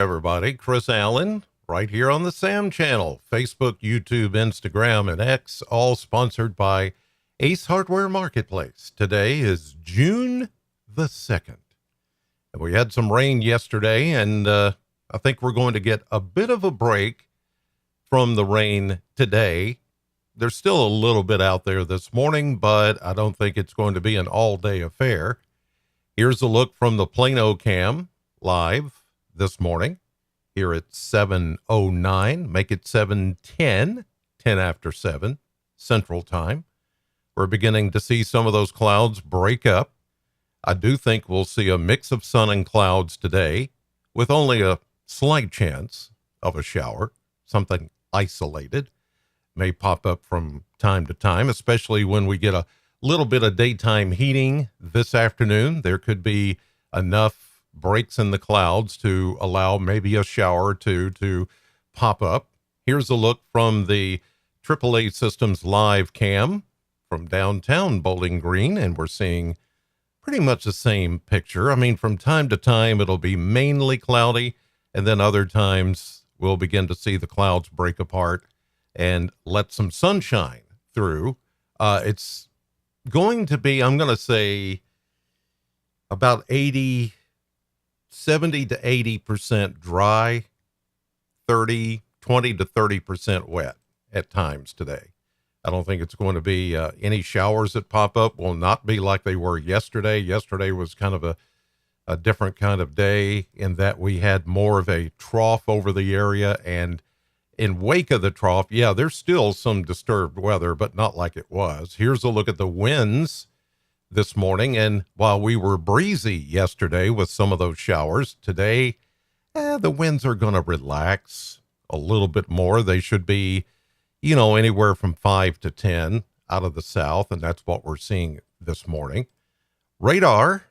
Everybody, Chris Allen, right here on the Sam channel, Facebook, YouTube, Instagram, and X, all sponsored by Ace Hardware Marketplace. Today is June the 2nd. And we had some rain yesterday, and I think we're going to get a bit of a break from the rain today. There's still a little bit out there this morning, but I don't think it's going to be an all-day affair. Here's a look from the Plano cam live this morning here at 7:09, make it 7:10, 10 after 7 Central Time. We're beginning to see some of those clouds break up. I do think we'll see a mix of sun and clouds today with only a slight chance of a shower. Something isolated may pop up from time to time, especially when we get a little bit of daytime heating this afternoon. There could be enough breaks in the clouds to allow maybe a shower or two to pop up. Here's a look from the AAA Systems live cam from downtown Bowling Green, and we're seeing pretty much the same picture. I mean, from time to time, it'll be mainly cloudy, and then other times we'll begin to see the clouds break apart and let some sunshine through. It's going to be, I'm going to say, about 70 to 80% dry, 20 to 30% wet at times today. I don't think it's going to be any showers that pop up. Will not be like they were yesterday. Yesterday was kind of a different kind of day in that we had more of a trough over the area, and in wake of the trough, yeah, there's still some disturbed weather, but not like it was. Here's a look at the winds this morning, and while we were breezy yesterday with some of those showers, today the winds are going to relax a little bit more. They should be, anywhere from 5 to 10 out of the south, and that's what we're seeing this morning. Radar,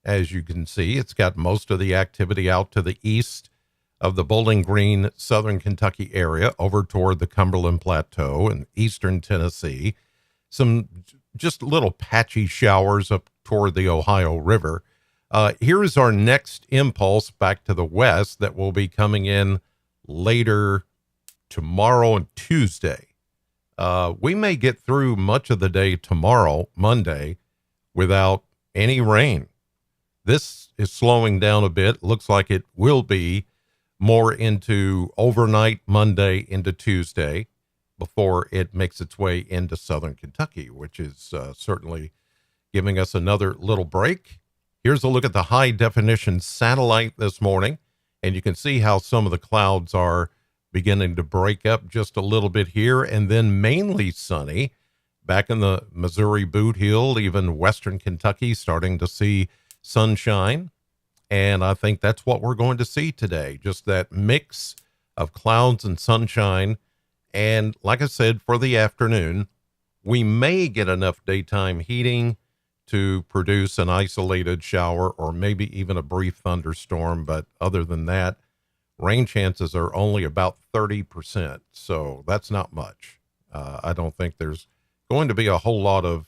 as you can see, it's got most of the activity out to the east of the Bowling Green, southern Kentucky area, over toward the Cumberland Plateau and eastern Tennessee. Some just little patchy showers up toward the Ohio River. Here is our next impulse back to the west that will be coming in later tomorrow and Tuesday. We may get through much of the day tomorrow, Monday, without any rain. This is slowing down a bit. Looks like it will be more into overnight Monday into Tuesday before it makes its way into southern Kentucky, which is certainly giving us another little break. Here's a look at the high definition satellite this morning, and you can see how some of the clouds are beginning to break up just a little bit here, and then mainly sunny back in the Missouri Boot Heel, even western Kentucky starting to see sunshine. And I think that's what we're going to see today, just that mix of clouds and sunshine. And like I said, for the afternoon, we may get enough daytime heating to produce an isolated shower or maybe even a brief thunderstorm. But other than that, rain chances are only about 30%. So that's not much. I don't think there's going to be a whole lot of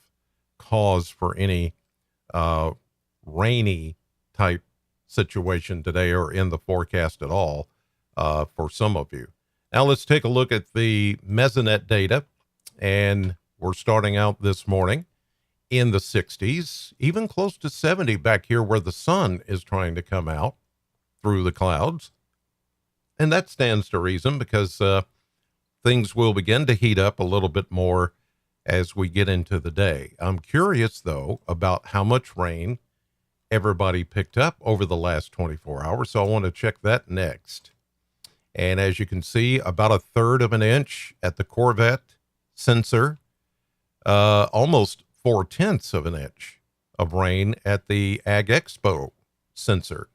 cause for any rainy type situation today or in the forecast at all for some of you. Now let's take a look at the Mesonet data, and we're starting out this morning in the 60s, even close to 70 back here where the sun is trying to come out through the clouds. And that stands to reason because things will begin to heat up a little bit more as we get into the day. I'm curious, though, about how much rain everybody picked up over the last 24 hours, so I want to check that next. And as you can see, about 1/3 of an inch at the Corvette sensor, almost 4/10 of an inch of rain at the Ag Expo sensor.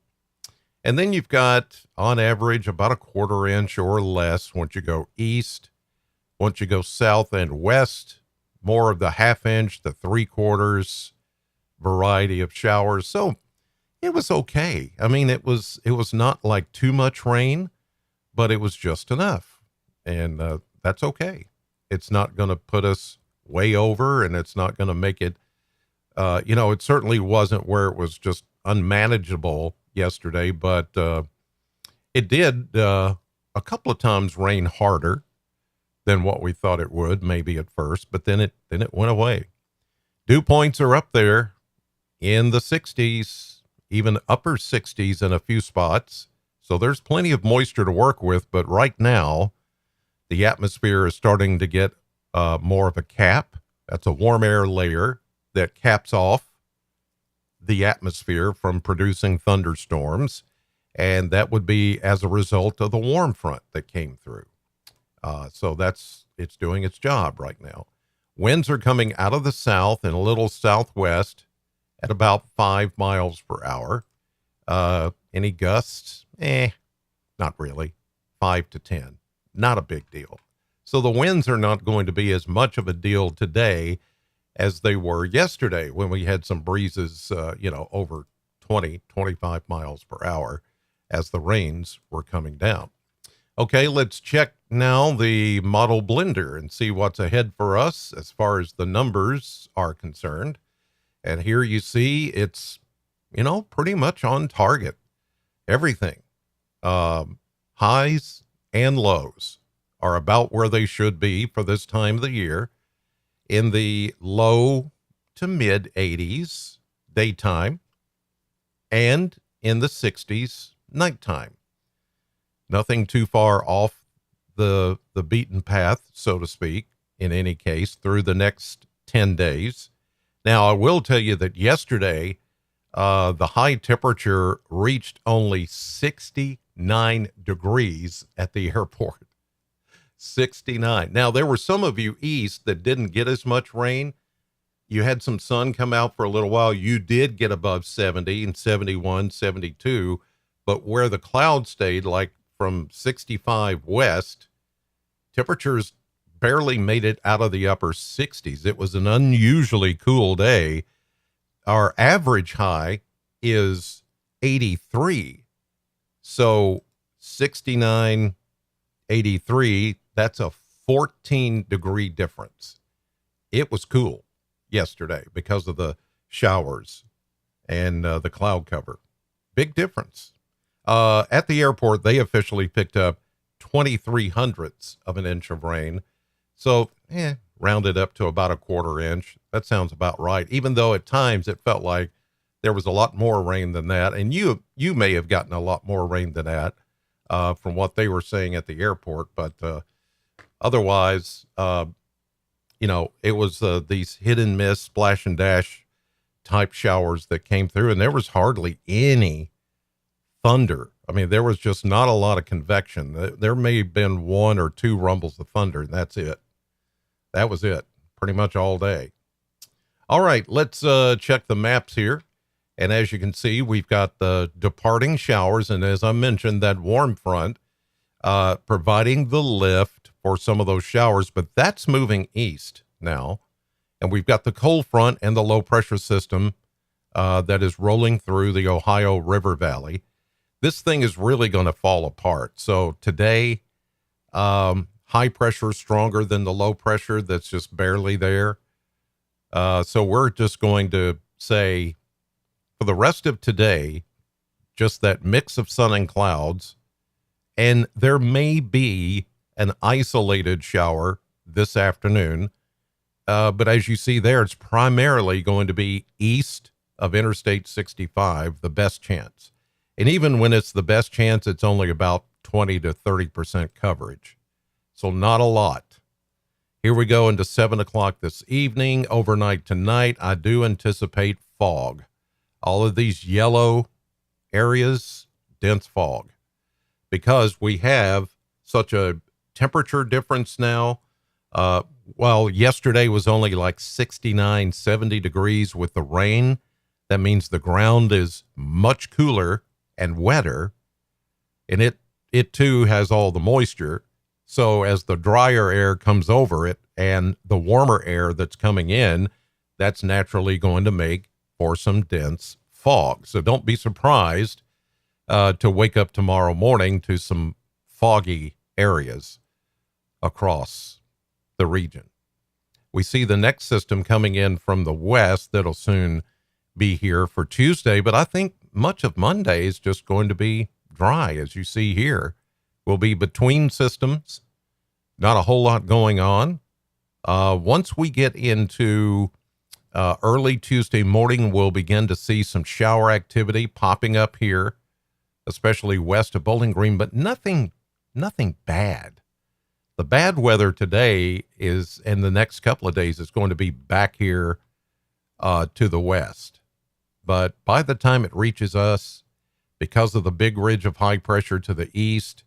And then you've got, on average, about 1/4 inch or less once you go east. Once you go south and west, more of the 1/2 inch to 3/4 variety of showers. So it was okay. I mean, it was not like too much rain, but it was just enough. And that's okay. It's not going to put us way over, and it's not going to make it, it certainly wasn't where it was just unmanageable yesterday, but It did a couple of times rain harder than what we thought it would, maybe at first, but then it went away. Dew points are up there in the 60s, even upper 60s in a few spots. So there's plenty of moisture to work with, but right now the atmosphere is starting to get more of a cap. That's a warm air layer that caps off the atmosphere from producing thunderstorms. And that would be as a result of the warm front that came through. So it's doing its job right now. Winds are coming out of the south and a little southwest at about 5 miles per hour. Any gusts? Not really. 5 to 10. Not a big deal. So the winds are not going to be as much of a deal today as they were yesterday when we had some breezes, over 20, 25 miles per hour as the rains were coming down. Okay, let's check now the model blender and see what's ahead for us as far as the numbers are concerned. And here you see it's, pretty much on target. Everything, highs and lows are about where they should be for this time of the year. In the low to mid 80s daytime and in the 60s nighttime. Nothing too far off the beaten path, so to speak, in any case, through the next 10 days. Now, I will tell you that yesterday, the high temperature reached only 69 degrees at the airport. 69. Now, there were some of you east that didn't get as much rain. You had some sun come out for a little while. You did get above 70 and 71, 72, but where the clouds stayed, like from 65 west, temperatures barely made it out of the upper 60s. It was an unusually cool day. Our average high is 83. So 69, 83, that's a 14-degree difference. It was cool yesterday because of the showers and the cloud cover. Big difference. At the airport, they officially picked up 23 hundredths of an inch of rain. So, rounded up to about a quarter inch. That sounds about right. Even though at times it felt like there was a lot more rain than that. And you may have gotten a lot more rain than that from what they were saying at the airport. But otherwise, it was these hit and miss, splash and dash type showers that came through. And there was hardly any thunder. I mean, there was just not a lot of convection. There may have been 1 or 2 rumbles of thunder, and that's it. That was it, pretty much all day. All right, let's check the maps here. And as you can see, we've got the departing showers. And as I mentioned, that warm front providing the lift for some of those showers. But that's moving east now. And we've got the cold front and the low pressure system that is rolling through the Ohio River Valley. This thing is really going to fall apart. So today, high pressure is stronger than the low pressure that's just barely there. So we're just going to say for the rest of today, just that mix of sun and clouds, and there may be an isolated shower this afternoon. But as you see there, it's primarily going to be east of Interstate 65, the best chance. And even when it's the best chance, it's only about 20 to 30% coverage. So not a lot. Here we go into 7 o'clock this evening. Overnight tonight, I do anticipate fog. All of these yellow areas, dense fog. Because we have such a temperature difference now. While yesterday was only like 69, 70 degrees with the rain, that means the ground is much cooler and wetter, and it too has all the moisture. So as the drier air comes over it and the warmer air that's coming in, that's naturally going to make for some dense fog. So don't be surprised to wake up tomorrow morning to some foggy areas across the region. We see the next system coming in from the west that'll soon be here for Tuesday, but I think much of Monday is just going to be dry, as you see here. We'll be between systems, not a whole lot going on. Once we get into early Tuesday morning, we'll begin to see some shower activity popping up here, especially west of Bowling Green, but nothing bad. The bad weather today is, in the next couple of days, is going to be back here to the west. But by the time it reaches us, because of the big ridge of high pressure to the east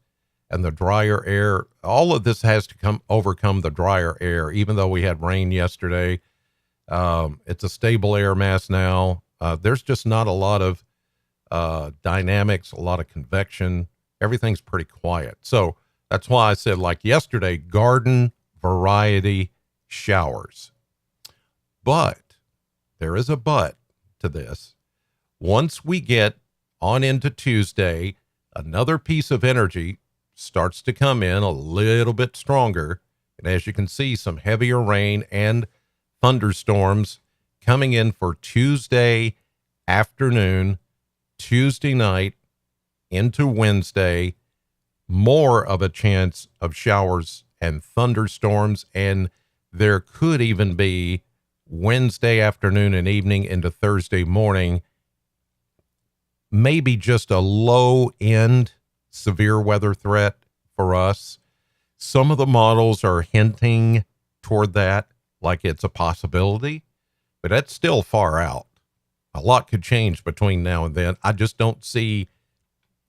and the drier air, all of this has to overcome the drier air. Even though we had rain yesterday, it's a stable air mass now. There's just not a lot of dynamics, a lot of convection. Everything's pretty quiet. So that's why I said, like yesterday, garden variety showers. But there is a but to this. Once we get on into Tuesday, another piece of energy starts to come in a little bit stronger. And as you can see, some heavier rain and thunderstorms coming in for Tuesday afternoon, Tuesday night into Wednesday. More of a chance of showers and thunderstorms, and there could even be Wednesday afternoon and evening into Thursday morning, maybe just a low end severe weather threat for us. Some of the models are hinting toward that, like it's a possibility, but that's still far out. A lot could change between now and then. I just don't see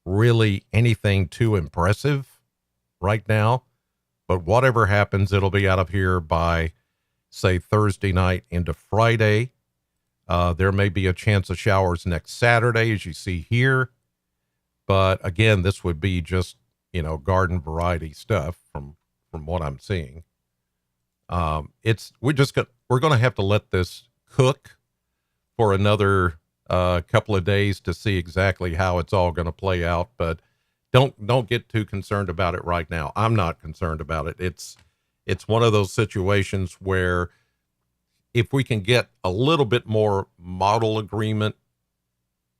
really anything too impressive right now, but whatever happens, it'll be out of here by, say, Thursday night into Friday. There may be a chance of showers next Saturday, as you see here. But again, this would be just, garden variety stuff from what I'm seeing. We're going to have to let this cook for another couple of days to see exactly how it's all going to play out. But don't get too concerned about it right now. I'm not concerned about it. It's one of those situations where if we can get a little bit more model agreement,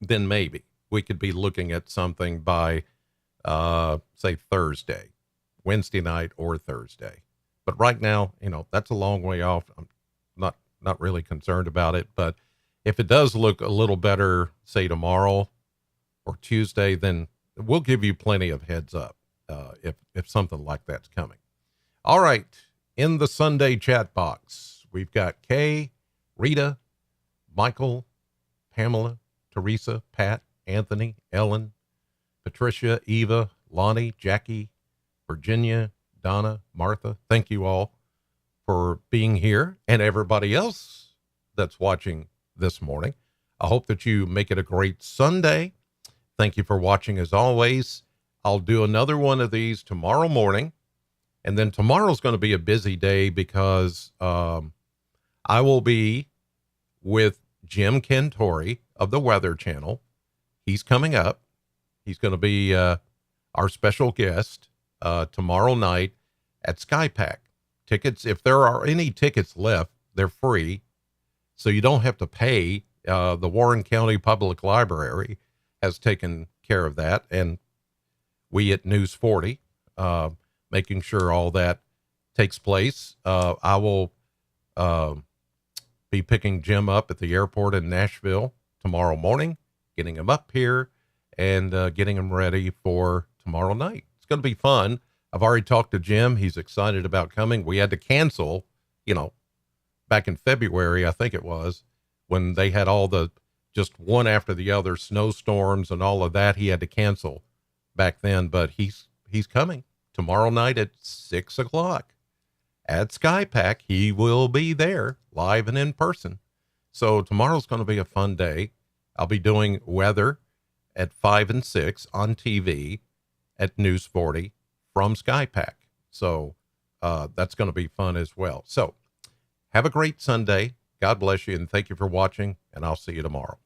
then maybe we could be looking at something by, say, Thursday, Wednesday night or Thursday. But right now, that's a long way off. I'm not really concerned about it. But if it does look a little better, say, tomorrow or Tuesday, then we'll give you plenty of heads up if something like that's coming. All right. In the Sunday chat box, we've got Kay, Rita, Michael, Pamela, Teresa, Pat, Anthony, Ellen, Patricia, Eva, Lonnie, Jackie, Virginia, Donna, Martha. Thank you all for being here, and everybody else that's watching this morning. I hope that you make it a great Sunday. Thank you for watching as always. I'll do another one of these tomorrow morning. And then tomorrow's going to be a busy day because I will be with Jim Cantori of the Weather Channel. He's coming up. He's going to be our special guest tomorrow night at SkyPack. Tickets, if there are any tickets left, they're free. So you don't have to pay. The Warren County Public Library has taken care of that. And we at News 40, making sure all that takes place. I will be picking Jim up at the airport in Nashville tomorrow morning, getting him up here and getting him ready for tomorrow night. It's going to be fun. I've already talked to Jim. He's excited about coming. We had to cancel, back in February, I think it was, when they had all the just one after the other snowstorms and all of that. He had to cancel back then, but he's coming tomorrow night at 6:00 at SkyPack. He will be there live and in person. So tomorrow's going to be a fun day. I'll be doing weather at 5 and 6 on TV at News 40 from SkyPack. So that's going to be fun as well. So have a great Sunday. God bless you, and thank you for watching, and I'll see you tomorrow.